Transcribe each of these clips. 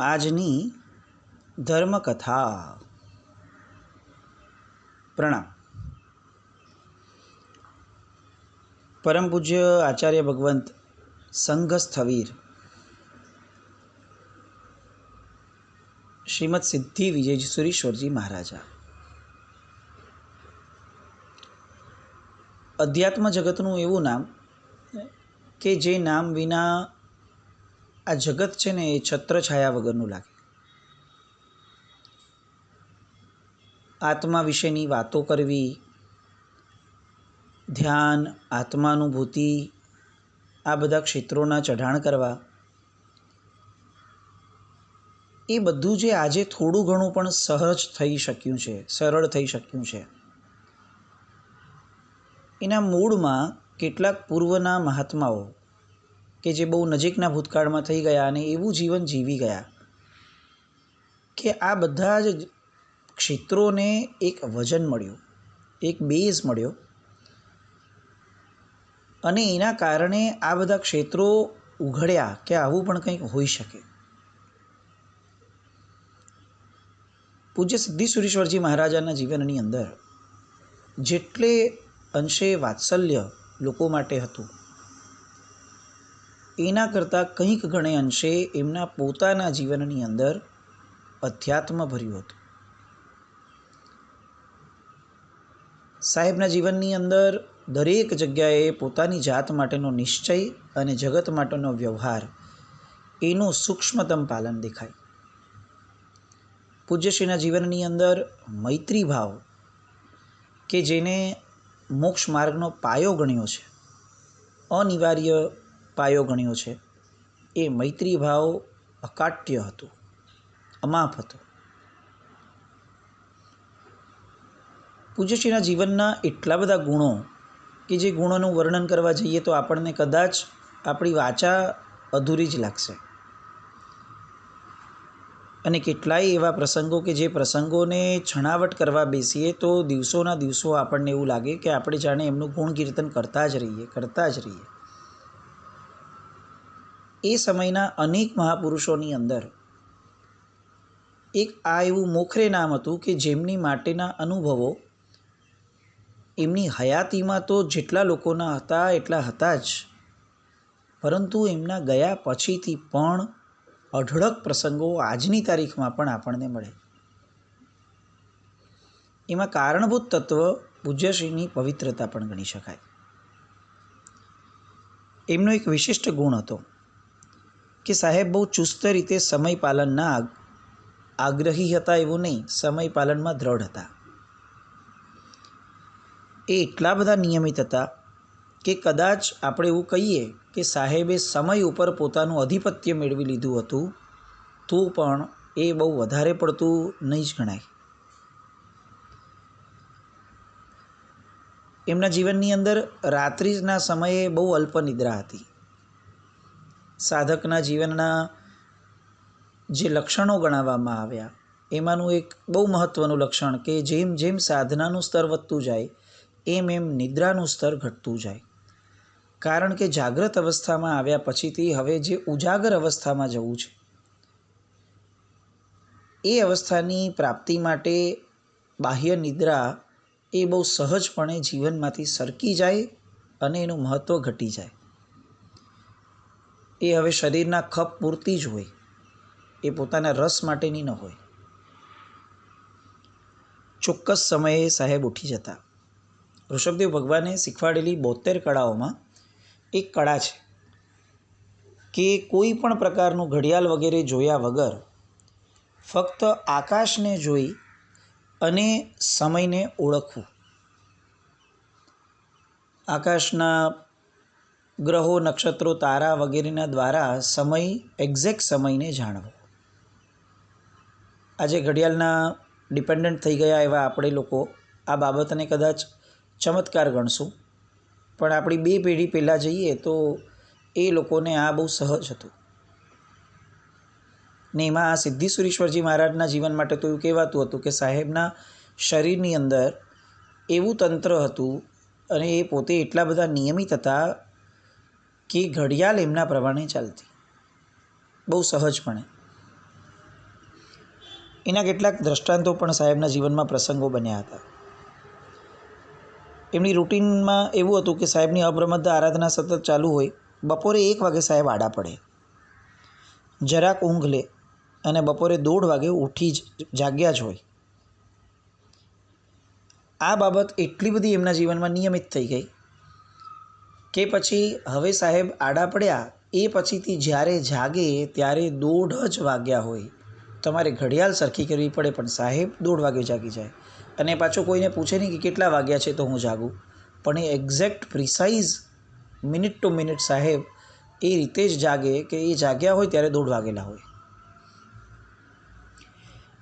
આજની ધર્મકથા. પ્રણામ. પરમ પૂજ્ય આચાર્ય ભગવંત સંઘ સ્થવીર શ્રીમદ સિદ્ધિ વિજયસુરીશ્વરજી મહારાજા અધ્યાત્મ જગતનું એવું નામ કે જે નામ વિના આ જગત છે ને એ છત્રછાયા વગરનું લાગે. આત્મા વિશેની વાતો કરવી, ધ્યાન, આત્માનુભૂતિ, આ બધા ક્ષેત્રોના ચઢાણ કરવા, એ બધું જે આજે થોડું ઘણું પણ સહજ થઈ શક્યું છે, સરળ થઈ શક્યું છે, એના મૂળમાં કેટલાક પૂર્વના મહાત્માઓ કે જે બહુ નજીકના ભૂતકાળમાં થઈ ગયા અને એવું જીવન જીવી ગયા કે આ બધા જ ક્ષેત્રોને એક વજન મળ્યું, એક બેઝ મળ્યો અને એના કારણે આ બધા ક્ષેત્રો ઉઘડ્યા કે આવું પણ કંઈક હોઈ શકે. પૂજ્ય સિદ્ધિસુરીશ્વરજી મહારાજાના જીવનની અંદર જેટલે અંશે વાત્સલ્ય લોકો માટે હતું એના કરતાં કંઈક ઘણે અંશે એમના પોતાના જીવનની અંદર અધ્યાત્મ ભર્યું હતું. સાહેબના જીવનની અંદર દરેક જગ્યાએ પોતાની જાત માટેનો નિશ્ચય અને જગત માટેનો વ્યવહાર એનું સૂક્ષ્મતમ પાલન દેખાય. પૂજ્યશ્રીના જીવનની અંદર મૈત્રી ભાવ કે જેને મોક્ષ માર્ગનો પાયો ગણ્યો છે, અનિવાર્ય પાયો ગણ્યો છે, એ મૈત્રી ભાવ અકાટ્ય હતો, અમાપ હતો. પૂજ્યશ્રીના જીવનના એટલા બધા ગુણો કે જે ગુણોનું વર્ણન કરવા જઈએ તો આપણને કદાચ આપણી વાચા અધૂરી જ લાગશે. અને કેટલાય એવા પ્રસંગો કે જે પ્રસંગોને છણાવટ કરવા બેસીએ તો દિવસોના દિવસો આપણને એવું લાગે કે આપણે જાણે એમનું ગુણ કીર્તન કરતા જ રહીએ. એ સમયના અનેક મહાપુરુષોની અંદર એક આ એવું મોખરે નામ હતું કે જેમની માટેના અનુભવો એમની હયાતીમાં તો જેટલા લોકોના હતા એટલા હતા જ, પરંતુ એમના ગયા પછીથી પણ અઢળક પ્રસંગો આજની તારીખમાં પણ આપણને મળે. એમાં કારણભૂત તત્વ પૂજ્યશ્રીની પવિત્રતા પણ ગણી શકાય. એમનો એક વિશિષ્ટ ગુણ હતો કે સાહેબ બહુ ચુસ્ત રીતે સમય પાલનના આગ્રહી હતા એવું નહીં, સમય પાલનમાં દ્રઢ હતા. એ એટલા બધા નિયમિત હતા કે કદાચ આપણે એવું કહીએ કે સાહેબે સમય ઉપર પોતાનું આધિપત્ય મેળવી લીધું હતું તો પણ એ બહુ વધારે પડતું નહીં જ ગણાય. એમના જીવનની અંદર રાત્રિના સમયે બહુ અલ્પ નિદ્રા હતી. સાધકના જીવનના જે લક્ષણો ગણાવવામાં આવ્યા એમાંનું એક બહુ મહત્ત્વનું લક્ષણ કે જેમ જેમ સાધનાનું સ્તર વધતું જાય એમ એમ નિદ્રાનું સ્તર ઘટતું જાય. કારણ કે જાગ્રત અવસ્થામાં આવ્યા પછીથી હવે જે ઉજાગર અવસ્થામાં જવું છે એ અવસ્થાની પ્રાપ્તિ માટે બાહ્ય નિદ્રા એ બહુ સહજપણે જીવનમાંથી સરકી જાય અને એનું મહત્ત્વ ઘટી જાય. એ હવે શરીરના ખપ પૂરતી જ હોય, એ પોતાના રસ માટેની ન હોય. ચોક્કસ સમયે સાહેબ ઉઠી જતા. ઋષભદેવ ભગવાને શીખવાડેલી 72 કળાઓમાં એક કળા છે કે કોઈ પણ પ્રકારનું ઘડિયાળ વગેરે જોયા વગર ફક્ત આકાશને જોઈ અને સમયને ઓળખવું. આકાશના ગ્રહો, નક્ષત્રો, તારા વગેરેના દ્વારા સમય, એક્ઝેક્ટ સમયને જાણવો. આજે ઘડિયાળના ડિપેન્ડન્ટ થઈ ગયા એવા આપણે લોકો આ બાબતને કદાચ ચમત્કાર ગણશું, પણ આપણી 2 પેઢી પહેલાં જઈએ તો એ લોકોને આ બહુ સહજ હતું. ને એમાં આ સિદ્ધિસુરીશ્વરજી મહારાજના જીવન માટે તો એવું કહેવાતું હતું કે સાહેબના શરીરની અંદર એવું તંત્ર હતું અને એ પોતે એટલા બધા નિયમિત હતા કે ઘડિયાળ એમના પ્રમાણે ચાલતી, બહુ સહજપણે. એના કેટલાક દ્રષ્ટાંતો પણ સાહેબના જીવનમાં પ્રસંગો બન્યા હતા. એમની રૂટિનમાં એવું હતું કે સાહેબની અબ્રમદ આરાધના સતત ચાલુ હોય. બપોરે 1 વાગે સાહેબ આડા પડે, જરાક ઊંઘ લે અને બપોરે 1:30 વાગે ઉઠી જાગ્યા જ હોય. આ બાબત એટલી બધી એમના જીવનમાં નિયમિત થઈ ગઈ કે પછી હવે સાહેબ આડા પડ્યા એ પછીથી જ્યારે જાગે ત્યારે 1:30 જ વાગ્યા હોય. તમારે ઘડિયાળ સરખી કરવી પડે પણ સાહેબ 1:30 વાગે જાગી જાય. અને પાછું કોઈને પૂછે નહીં કે કેટલા વાગ્યા છે તો હું જાગું, પણ એ exact precise minute to minute સાહેબ એ રીતે જ જાગે કે એ જાગ્યા હોય ત્યારે 1:30 વાગેલા હોય.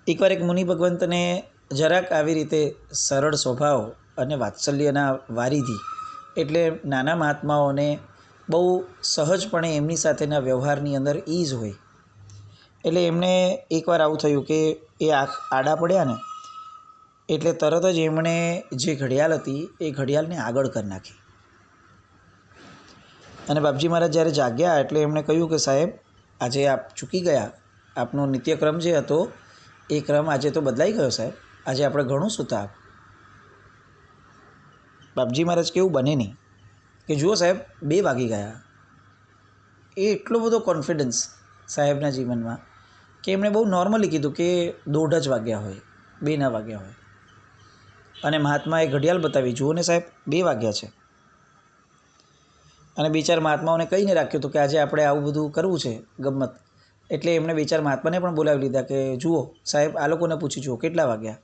એકવાર એક મુનિ ભગવંતને જરાક આવી રીતે સરળ સ્વભાવ અને વાત્સલ્યના વારિધી એટલે નાના મહાત્માઓને બહુ સહજપણે એમની સાથેના વ્યવહારની અંદર ઈઝ હોય. એટલે એમને એકવાર આવું થયું કે એ આડા પડ્યા ને એટલે તરત જ એમણે જે ઘડિયાળ હતી એ ઘડિયાળને આગળ કરી નાખી. અને બાપજી મહારાજ જ્યારે જાગ્યા એટલે એમણે કહ્યું કે સાહેબ આજે આપ ચૂકી ગયા, આપનો નિત્યક્રમ જે હતો એ ક્રમ આજે તો બદલાઈ ગયો સાહેબ, આજે આપણે ઘણું સૂતા. બાપજી મહારાજ કેવું બને નહીં કે જુઓ સાહેબ 2 વાગી ગયા. એ એટલો બધો કોન્ફિડન્સ સાહેબના જીવનમાં કે એમણે બહુ નોર્મલી કીધું કે 1:30 જ વાગ્યા હોય, 2 ના વાગ્યા હોય. અને મહાત્માએ ઘડિયાળ બતાવી, જુઓ ને સાહેબ 2 વાગ્યા છે. અને 2-4 મહાત્માઓને કહીને રાખ્યું હતું કે આજે આપણે આવું બધું કરવું છે ગમ્મત. એટલે એમણે 2-4 મહાત્માને પણ બોલાવી લીધા કે જુઓ સાહેબ આ લોકોને પૂછી જુઓ કેટલા વાગ્યા.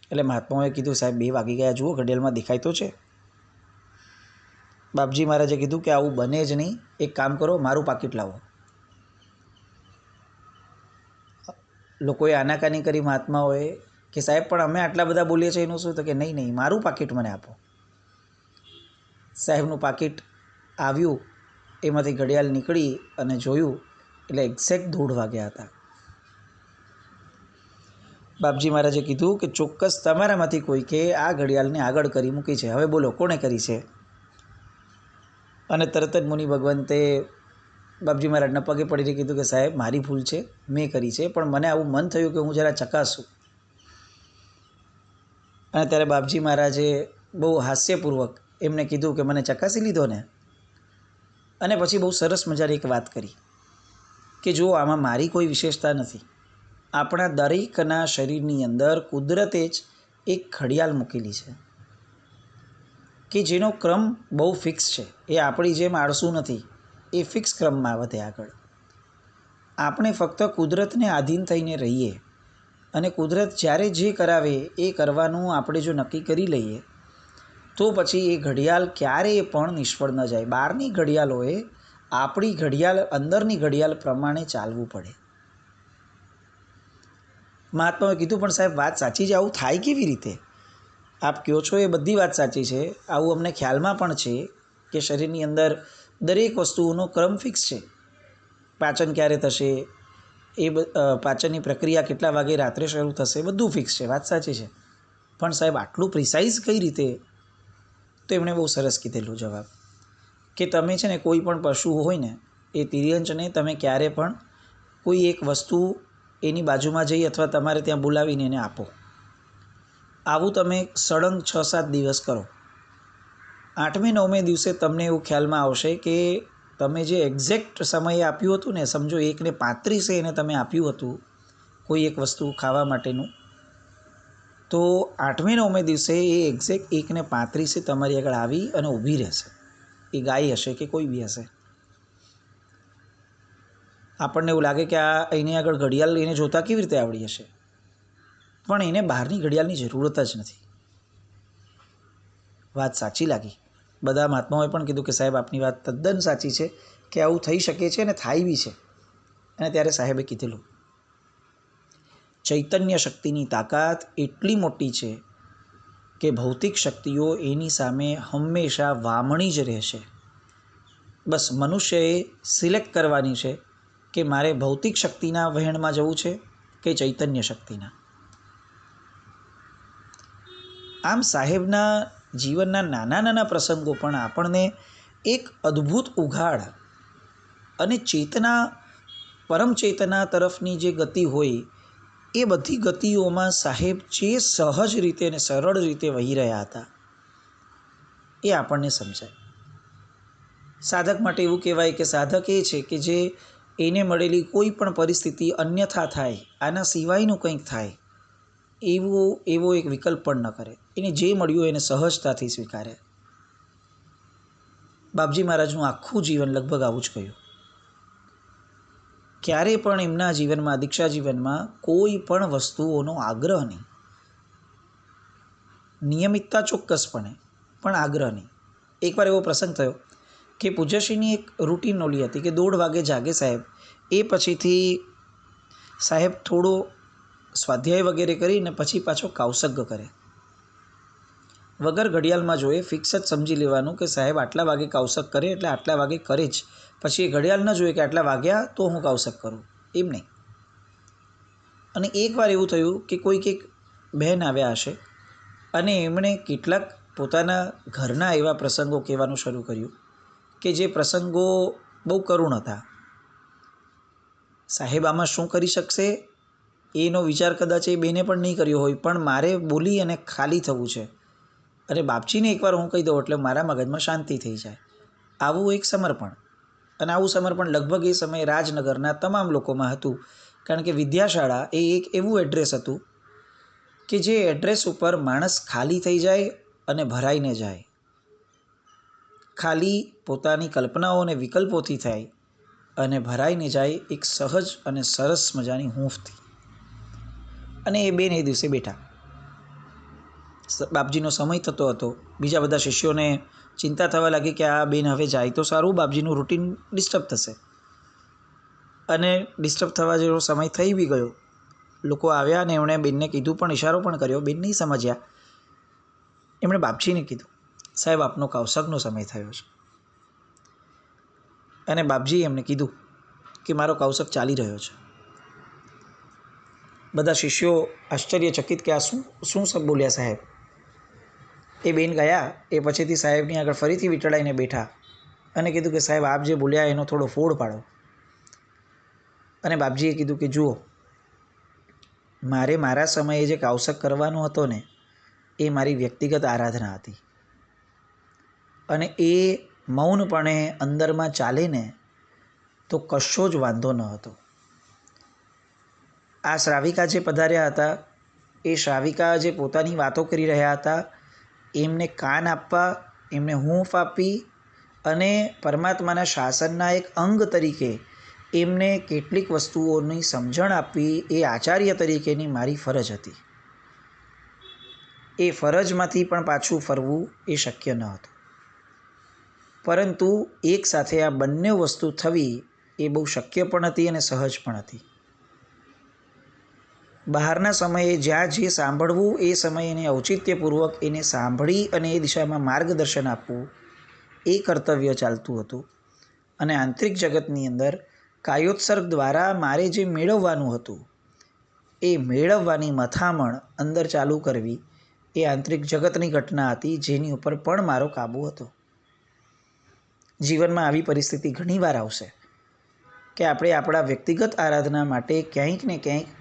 એટલે મહાત્માઓએ કીધું સાહેબ 2 વાગી ગયા, જુઓ ઘડિયાળમાં દેખાય તો છે. બાપજી મહારાજે કીધું કે આવું બને જ નહીં, એક કામ કરો મારું પાકીટ લાવો. લોકોએ આનાકાની કરી મહાત્માઓએ કે સાહેબ પણ અમે આટલા બધા બોલીએ છીએ એનું શું? તો કે નહીં નહીં મારું પાકીટ મને આપો. સાહેબનું પાકીટ આવ્યું, એમાંથી ઘડિયાળ નીકળી અને જોયું એટલે એક્ઝેક્ટ 1:30 વાગ્યા હતા. બાપજી મહારાજે કીધું કે ચોક્કસ તમારામાંથી કોઈ કે આ ઘડિયાળને આગળ કરી મૂકી છે, હવે બોલો કોણે કરી છે? અને તરત જ મુનિ ભગવંતે બાપજી મહારાજના પગે પડીને કીધું કે સાહેબ મારી ભૂલ છે, મેં કરી છે, પણ મને આવું મન થયું કે હું જરા ચકાસું. અને ત્યારે બાપજી મહારાજે બહુ હાસ્યપૂર્વક એમને કીધું કે મને ચકાસી લીધો ને. અને પછી બહુ સરસ મજાની એક વાત કરી કે જુઓ આમાં મારી કોઈ વિશેષતા નથી. આપણા દરેકના શરીરની અંદર કુદરતે જ એક ઘડિયાળ મૂકેલી છે કે જેનો ક્રમ બહુ ફિક્સ છે. એ આપણી જેમ આળસુ નથી, એ ફિક્સ ક્રમમાં વધે આગળ. આપણે ફક્ત કુદરતને આધીન થઈને રહીએ અને કુદરત જ્યારે જે કરાવે એ કરવાનું આપણે જો નક્કી કરી લઈએ તો પછી એ ઘડિયાળ ક્યારેય પણ નિષ્ફળ ન જાય. બહારની ઘડિયાળોએ આપણી ઘડિયાળ અંદરની ઘડિયાળ પ્રમાણે ચાલવું પડે. મહાત્માએ કીધું પણ સાહેબ વાત સાચી છે, આવું થાય કેવી રીતે? આપ કહો છો એ બધી વાત સાચી છે, આવું અમને ખ્યાલમાં પણ છે કે શરીરની અંદર દરેક વસ્તુઓનો ક્રમ ફિક્સ છે. પાચન ક્યારે થશે, એ પાચનની પ્રક્રિયા કેટલા વાગે રાત્રે શરૂ થશે, બધું ફિક્સ છે, વાત સાચી છે. પણ સાહેબ આટલું પ્રિસાઇઝ કઈ રીતે? તો એમણે બહુ સરસ કીધેલું જવાબ કે તમે છે ને કોઈ પણ પશુ હોય ને એ તિર્યંચને તમે ક્યારે પણ કોઈ એક વસ્તુ એની બાજુમાં જઈ અથવા તમારે ત્યાં બોલાવીને એને આપો. આવું તમે સળંગ 6-7 દિવસ કરો. 8મે-9મે દિવસે તમને એવું ખ્યાલમાં આવશે કે તમે જે એક્ઝેક્ટ સમયે આપ્યું હતું ને, સમજો 1:35 એને તમે આપ્યું હતું કોઈ એક વસ્તુ ખાવા માટેનું, તો 8મે-9મે દિવસે એ એક્ઝેક્ટ 1:35 તમારી આગળ આવી અને ઊભી રહેશે. એ ગાય હશે કે કોઈ બી હશે. આપણને એવું લાગે કે આ એની આગળ ઘડિયાળ એને જોતાં કેવી રીતે આવડી હશે? પણ એને બહારની ઘડિયાળની જરૂરત જ નથી. વાત સાચી લાગી. બધા મહાત્માઓએ પણ કીધું કે સાહેબ આપની વાત તદ્દન સાચી છે કે આવું થઈ શકે છે અને થાય બી છે. અને ત્યારે સાહેબે કીધેલું ચૈતન્ય શક્તિની તાકાત એટલી મોટી છે કે ભૌતિક શક્તિઓ એની સામે હંમેશા વામણી જ રહેશે. બસ મનુષ્યએ સિલેક્ટ કરવાની છે કે મારે ભૌતિક શક્તિના વહેણમાં જવું છે કે ચૈતન્ય શક્તિના. આમ સાહેબના જીવનના નાના નાના પ્રસંગો પણ આપણને એક અદ્ભુત ઉઘાડ અને ચેતના, પરમ ચેતના તરફની જે ગતિ હોય એ બધી ગતિઓમાં સાહેબ જે સહજ રીતે અને સરળ રીતે વહી રહ્યા હતા એ આપણને સમજાય. સાધક માટે એવું કહેવાય કે સાધક એ છે કે જે એને મળેલી કોઈ પણ પરિસ્થિતિ અન્યથા થાય, આના સિવાયનું કંઈક થાય એવો એક વિકલ્પ પણ ન કરે. એને જે મળ્યું એને સહજતાથી સ્વીકારે. બાપજી મહારાજનું આખું જીવન લગભગ આવું જ ગયું. ક્યારેય પણ એમના જીવનમાં, દીક્ષા જીવનમાં કોઈ પણ વસ્તુઓનો આગ્રહ નહીં. નિયમિતતા ચોક્કસપણે, પણ આગ્રહ નહીં. એકવાર એવો પ્રસંગ થયો કે પૂજ્યશ્રીની એક રૂટીન ઓલી હતી કે 1:30 વાગે જાગે સાહેબ. એ પછીથી સાહેબ થોડો સ્વાધ્યાય વગેરે કરીને પછી પાછો કાવસગ્ગ કરે. વગર ઘડિયાળમાં જોઈએ, ફિક્સ જ સમજી લેવાનું કે સાહેબ આટલા વાગે કાવસગ કરે એટલે આટલા વાગે કરે જ. પછી એ ઘડિયાળ ન જોઈએ કે આટલા વાગ્યા તો હું કાવસગ કરું, એમ નહીં. અને એકવાર એવું થયું કે કોઈક એક બહેન આવ્યા હશે અને એમણે કેટલાક પોતાના ઘરના એવા પ્રસંગો કહેવાનું શરૂ કર્યું કે જે પ્રસંગો બહુ કરુણ હતા. સાહેબ આમાં શું કરી શકશે એનો વિચાર કદાચ એ બેને પણ નહીં કર્યો હોય, પણ મારે બોલી અને ખાલી થવું છે અને બાપજીને એકવાર હું કહી દઉં એટલે મારા મગજમાં શાંતિ થઈ જાય. આવું એક સમર્પણ. અને આવું સમર્પણ લગભગ એ સમયે રાજનગરના તમામ લોકોમાં હતું. કારણ કે વિદ્યાશાળા એ એક એવું એડ્રેસ હતું કે જે એડ્રેસ ઉપર માણસ ખાલી થઈ જાય અને ભરાઈને જાય. ખાલી પોતાની કલ્પનાઓ અને વિકલ્પોથી થાય અને ભરાઈને જાય એક સહજ અને સરસ મજાની હૂંફથી. અને એ બેન એ દિવસે બેઠા. બાપજીનો સમય થતો હતો. બીજા બધા શિષ્યોને ચિંતા થવા લાગી કે આ બેન હવે જાય તો સારું, બાપજીનું રૂટીન ડિસ્ટર્બ થશે. અને ડિસ્ટર્બ થવા જેવો સમય થઈ બી ગયો. લોકો આવ્યા અને એમણે બેનને કીધું પણ, ઇશારો પણ કર્યો. બેન નહીં સમજ્યા. એમણે બાપજીને કીધું, સાહેબ આપનો કાવસગનો સમય થયો છે. અને બાપજીએ એમને કીધું કે મારો કાવસગ ચાલી રહ્યો છે. બધા શિષ્યો આશ્ચર્યચકિત કે આ શું બોલ્યા સાહેબ. એ બેન ગયા. એ પછીથી સાહેબની આગળ ફરીથી વીંટળાઈને બેઠા અને કીધું કે સાહેબ આપ જે બોલ્યા એનો થોડો ફોડ પાડો. અને બાપજીએ કીધું કે જુઓ, મારે મારા સમયે જે કાવસગ કરવાનો હતો ને એ મારી વ્યક્તિગત આરાધના હતી. અને એ મૌનપણે અંદરમાં ચાલે ને તો કશો જ વાંધો ન હતો. આ શ્રાવિકા જે પધાર્યા હતા એ શ્રાવિકા જે પોતાની વાતો કરી રહ્યા હતા એમને કાન આપવા, એમને હૂંફ આપી અને પરમાત્માના શાસનના એક અંગ તરીકે એમને કેટલીક વસ્તુઓની સમજણ આપવી એ આચાર્ય તરીકેની મારી ફરજ હતી. એ ફરજમાંથી પણ પાછું ફરવું એ શક્ય ન હતું. પરંતુ એકસાથે આ બંને વસ્તુ થવી એ બહુ શક્ય પણ હતી અને સહજ પણ હતી. બહારના સમયે જ્યાં જે સાંભળવું એ સમયે એને ઔચિત્યપૂર્વક એને સાંભળી અને એ દિશામાં માર્ગદર્શન આપવું એ કર્તવ્ય ચાલતું હતું. અને આંતરિક જગતની અંદર કાયોત્સર્ગ દ્વારા મારે જે મેળવવાનું હતું એ મેળવવાની મથામણ અંદર ચાલુ કરવી એ આંતરિક જગતની ઘટના હતી, જેની ઉપર પણ મારો કાબુ હતો. જીવનમાં આવી પરિસ્થિતિ ઘણીવાર આવશે કે આપણે આપણા વ્યક્તિગત આરાધના માટે ક્યાંક ને ક્યાંક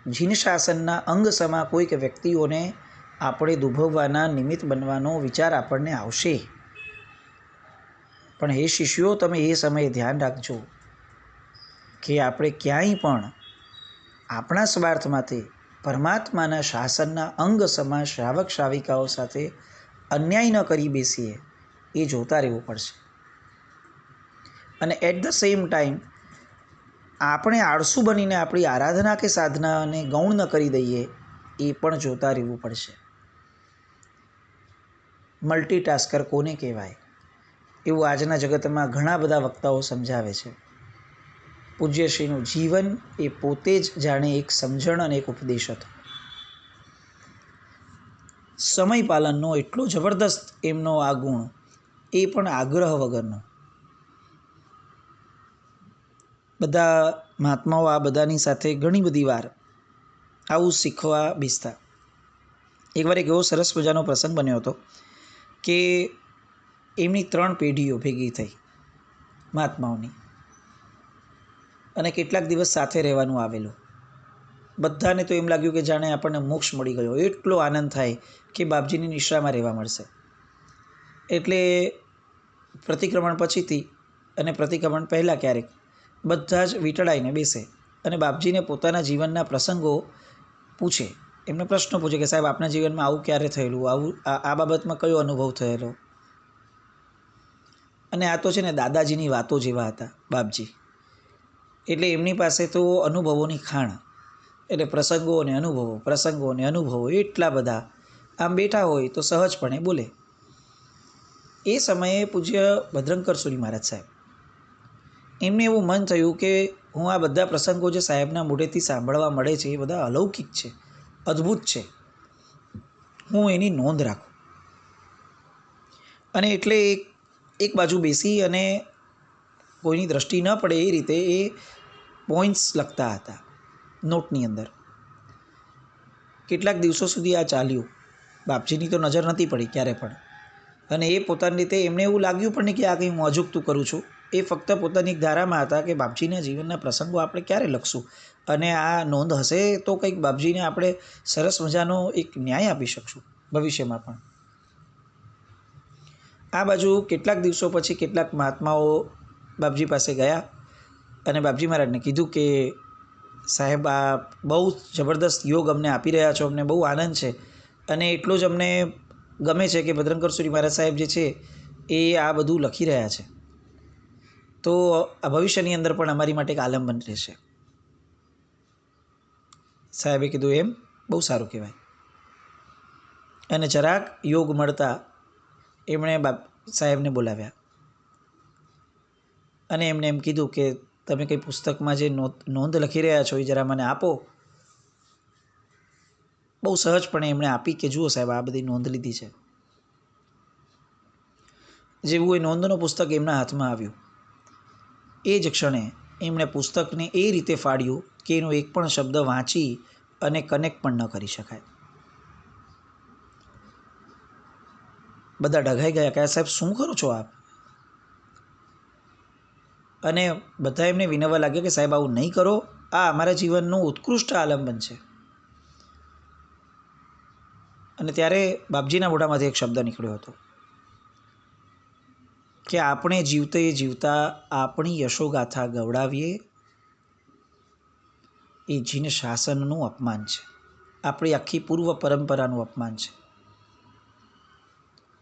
જીન શાસનના અંગ સમા કોઈક વ્યક્તિઓને આપણે દુભવવાના નિમિત્ત બનવાનો વિચાર આપણને આવશે. પણ હે શિષ્યો, તમે એ સમયે ધ્યાન રાખજો કે આપણે ક્યાંય પણ આપણા સ્વાર્થમાંથી પરમાત્માના શાસનના અંગ સમા શ્રાવક શ્રાવિકાઓ સાથે અન્યાય ન કરી બેસીએ એ જોતા રહેવું પડશે. અને એટ ધ સેમ ટાઈમ આપણે આળસુ બનીને આપણી આરાધના કે સાધનાને ગૌણ ન કરી દઈએ એ પણ જોતા રહેવું પડશે. મલ્ટીટાસ્કર કોને કહેવાય એવું આજના જગતમાં ઘણા બધા વક્તાઓ સમજાવે છે. પૂજ્યશ્રીનું જીવન એ પોતે જ જાણે એક સમજણ અને એક ઉપદેશ હતો. સમય પાલનનો એટલો જબરદસ્ત એમનો આ ગુણ, એ પણ આગ્રહ વગરનો. બધા મહાત્માઓ આ બધાની સાથે ઘણી બધી વાર આવું શીખવા બેસતા. એકવાર એક એવો સરસ મજાનો પ્રસંગ બન્યો હતો કે એમની 3 પેઢીઓ ભેગી થઈ મહાત્માઓની અને કેટલાક દિવસ સાથે રહેવાનું આવેલું. બધાને તો એમ લાગ્યું કે જાણે આપણને મોક્ષ મળી ગયો, એટલો આનંદ થાય કે બાપજીની નિશ્રામાં રહેવા મળશે. એટલે પ્રતિક્રમણ પછીથી અને પ્રતિક્રમણ પહેલાં ક્યારેક બધા જ વીંટળાઈને બેસે અને બાપજીને પોતાના જીવનના પ્રસંગો પૂછે. એમને પ્રશ્નો પૂછે કે સાહેબ આપના જીવનમાં આવું ક્યારે થયેલું, આવું આ બાબતમાં કયો અનુભવ થયેલો. અને આ તો છે ને દાદાજીની વાતો જેવા હતા બાપજી. એટલે એમની પાસે તો અનુભવોની ખાણ, એટલે પ્રસંગો અને અનુભવો એટલા બધા. આમ બેઠા હોય તો સહજપણે બોલે. એ સમયે પૂજ્ય ભદ્રંકર સુરી મહારાજ સાહેબ, એમને એવું મન થયું કે હું આ બધા પ્રસંગો જે સાહેબના મોઢેથી સાંભળવા મળે છે એ બધા અલૌકિક છે, અદ્ભુત છે, હું એની નોંધ રાખું. અને એટલે એક બાજુ બેસી અને કોઈની દ્રષ્ટિ ન પડે એ રીતે એ પોઈન્ટ્સ લખતા હતા નોટની અંદર. કેટલાક દિવસો સુધી આ ચાલ્યું. બાપજીની તો નજર નથી પડી ક્યારે પણ. અને એ પોતાની રીતે એમને એવું લાગ્યું પણ નહીં કે આ કંઈ હું અજુગતું કરું છું. એ ફક્ત પોતાની એક ધારામાં હતા કે બાપજીના જીવનના પ્રસંગો આપણે ક્યારે લખશું, અને આ નોંધ હશે તો કંઈક બાપજીને આપણે સરસ મજાનો એક ન્યાય આપી શકશું ભવિષ્યમાં પણ. આ બાજુ કેટલાક દિવસો પછી કેટલાક મહાત્માઓ બાપજી પાસે ગયા અને બાપજી મહારાજને કીધું કે સાહેબ આ બહુ જબરદસ્ત યોગ અમને આપી રહ્યા છો, અમને બહુ આનંદ છે, અને એટલું જ અમને ગમે છે કે ભદ્રંકર સુરી મહારાજ સાહેબ જે છે એ આ બધું લખી રહ્યા છે, તો આ ભવિષ્યની અંદર પણ અમારી માટે એક આલંબન રહેશે. સાહેબે કીધું એમ બહુ સારું કહેવાય. અને જરાક યોગ મળતા એમણે સાહેબને બોલાવ્યા અને એમને એમ કીધું કે તમે કંઈ પુસ્તકમાં જે નોંધ લખી રહ્યા છો એ જરા મને આપો. બહુ સહજપણે એમણે આપી કે જુઓ સાહેબ આ બધી નોંધ લીધી છે. જેવું એ નોંધનું પુસ્તક એમના હાથમાં આવ્યું એ જ ક્ષણે એમણે પુસ્તકને એ રીતે ફાડ્યું કે એનો એક પણ શબ્દ વાંચી અને કનેક્ટ પણ ન કરી શકાય. બધા ડઘાઈ ગયા કે સાહેબ શું કરો છો આપ? અને બધા એમને વિનવવા લાગ્યા કે સાહેબ આવું નહીં કરો, આ અમારા જીવનનું ઉત્કૃષ્ટ આલંબન છે. અને ત્યારે બાપજીના મોઢામાંથી એક શબ્દ નીકળ્યો હતો કે આપણે જીવતે જીવતા આપણી યશોગાથા ગવડાવીએ એ જીન શાસનનું અપમાન છે, આપણી આખી પૂર્વ પરંપરાનું અપમાન છે.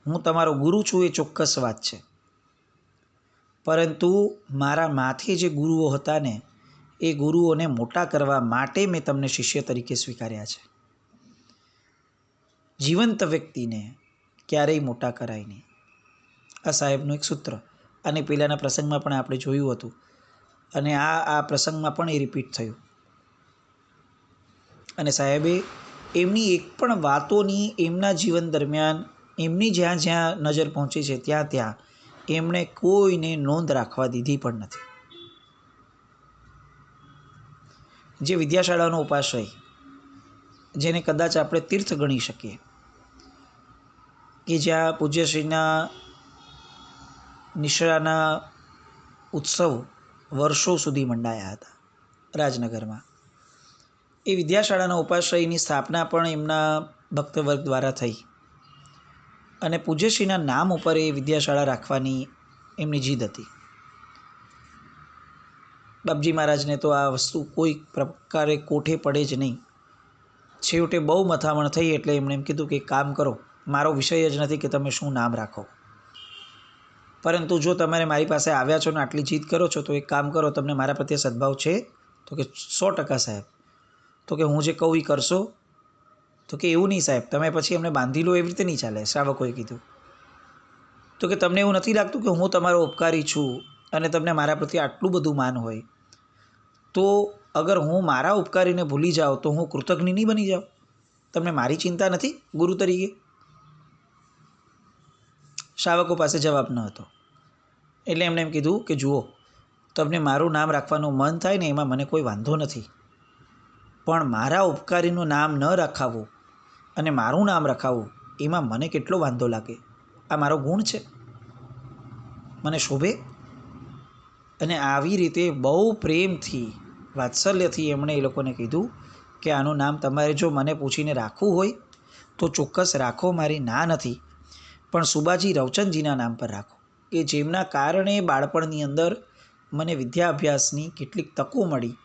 હું તમારો ગુરુ છું એ ચોક્કસ વાત છે, પરંતુ મારા માથે જે ગુરુઓ હતા ને એ ગુરુઓને મોટા કરવા માટે મેં તમને શિષ્ય તરીકે સ્વીકાર્યા છે. જીવંત વ્યક્તિને ક્યારેય મોટા કરાય નહીં. આ સાહેબનું એક સૂત્ર. અને પહેલાંના પ્રસંગમાં પણ આપણે જોયું હતું, અને આ પ્રસંગમાં પણ એ રિપીટ થયું. અને સાહેબે એમની એક પણ વાતોની એમના જીવન દરમિયાન એમની જ્યાં જ્યાં નજર પહોંચી છે ત્યાં ત્યાં એમણે કોઈને નોંધ રાખવા દીધી પણ નથી. જે વિદ્યાશાળાનો ઉપાશ્રય, જેને કદાચ આપણે તીર્થ ગણી શકીએ, કે જ્યાં પૂજ્યશ્રીના નિશ્રાના ઉત્સવ વર્ષો સુધી મંડાયા હતા રાજનગરમાં. એ વિદ્યાશાળાના ઉપાશ્રયની સ્થાપના પણ એમના ભક્તવર્ગ દ્વારા થઈ, અને પૂજ્યશ્રીના નામ ઉપર એ વિદ્યાશાળા રાખવાની એમની જીદ હતી. બાપજી મહારાજને તો આ વસ્તુ કોઈ પ્રકારે કોઠે પડે જ નહીં. છેવટે બહુ મથામણ થઈ એટલે એમણે એમ કીધું કે એક કામ કરો, મારો વિષય જ નથી કે તમે શું નામ રાખો, પરંતુ જો તમારે મારી પાસે આવ્યા છો ને આટલી જીદ કરો છો તો એક કામ કરો, તમને મારા પ્રત્યે સદભાવ છે? તો કે 100% સાહેબ. તો કે હું જે કહું એ કરશો? તો કે એવું નહીં સાહેબ, તમે પછી અમને બાંધી લો એવી રીતે નહીં ચાલે. શ્રાવકોએ કીધું. તો કે તમને એવું નથી લાગતું કે હું તમારો ઉપકારી છું અને તમને મારા પ્રત્યે આટલું બધું માન હોય, તો અગર હું મારા ઉપકારીને ભૂલી જાઉં તો હું કૃતજ્ઞ નહીં બની જાઉં? તમને મારી ચિંતા નથી ગુરુ તરીકે? શ્રાવકો પાસે જવાબ ન હતો. એટલે એમણે એમ કીધું કે જુઓ, તમને મારું નામ રાખવાનું મન થાય ને એમાં મને કોઈ વાંધો નથી, પણ મારા ઉપકારીનું નામ ન રખાવું અને મારું નામ રખાવું એમાં મને કેટલો વાંધો લાગે. આ મારો ગુણ છે, મને શોભે? અને આવી રીતે બહુ પ્રેમથી વાત્સલ્યથી એમણે એ લોકોને કીધું કે આનું નામ તમારે જો મને પૂછીને રાખવું હોય તો ચોક્કસ રાખો, મારી ના નથી, પણ સુબાજી રવચંદજીના નામ પર રાખો, કે જેમના કારણે બાળપણની અંદર મને વિદ્યા અભ્યાસની કેટલીક તકો મળી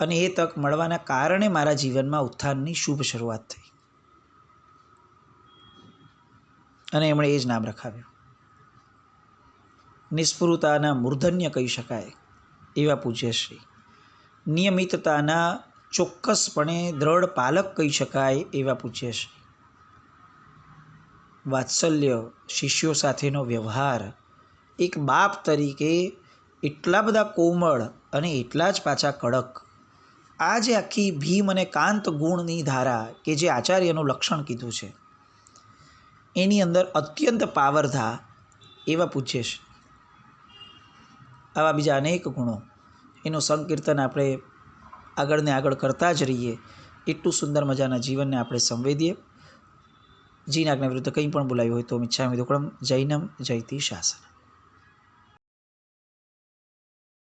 અને એ તક મળવાના કારણે મારા જીવનમાં ઉત્થાનની શુભ શરૂઆત થઈ. અને એમણે એ જ નામ રખાવ્યું. નિસ્પૃહતાના મૂર્ધન્ય કહી શકાય એવા પૂજ્યશ્રી, નિયમિતતાના ચોક્કસપણે દ્રઢ પાલક કહી શકાય એવા પૂજ્યશ્રી, વાત્સલ્ય, શિષ્યો સાથેનો વ્યવહાર, એક બાપ તરીકે એટલા બધા કોમળ અને એટલા જ પાછા કડક, આ જે આખી ભીમ અને કાંત ગુણની ધારા કે જે આચાર્યનું લક્ષણ કીધું છે એની અંદર અત્યંત પાવરધા એવા પૂજ્યશ્રી. આવા બીજા અનેક ગુણો, એનું સંકીર્તન આપણે આગળ ને આગળ કરતા જ રહીએ, એટલું સુંદર મજાના જીવનને આપણે સંવેદીએ. જીનાજ્ઞા વિરુદ્ધ કંઈ પણ બોલાયું હોય તો મિચ્છામિ દુક્કડમ. જૈનમ જયતિ શાસનમ.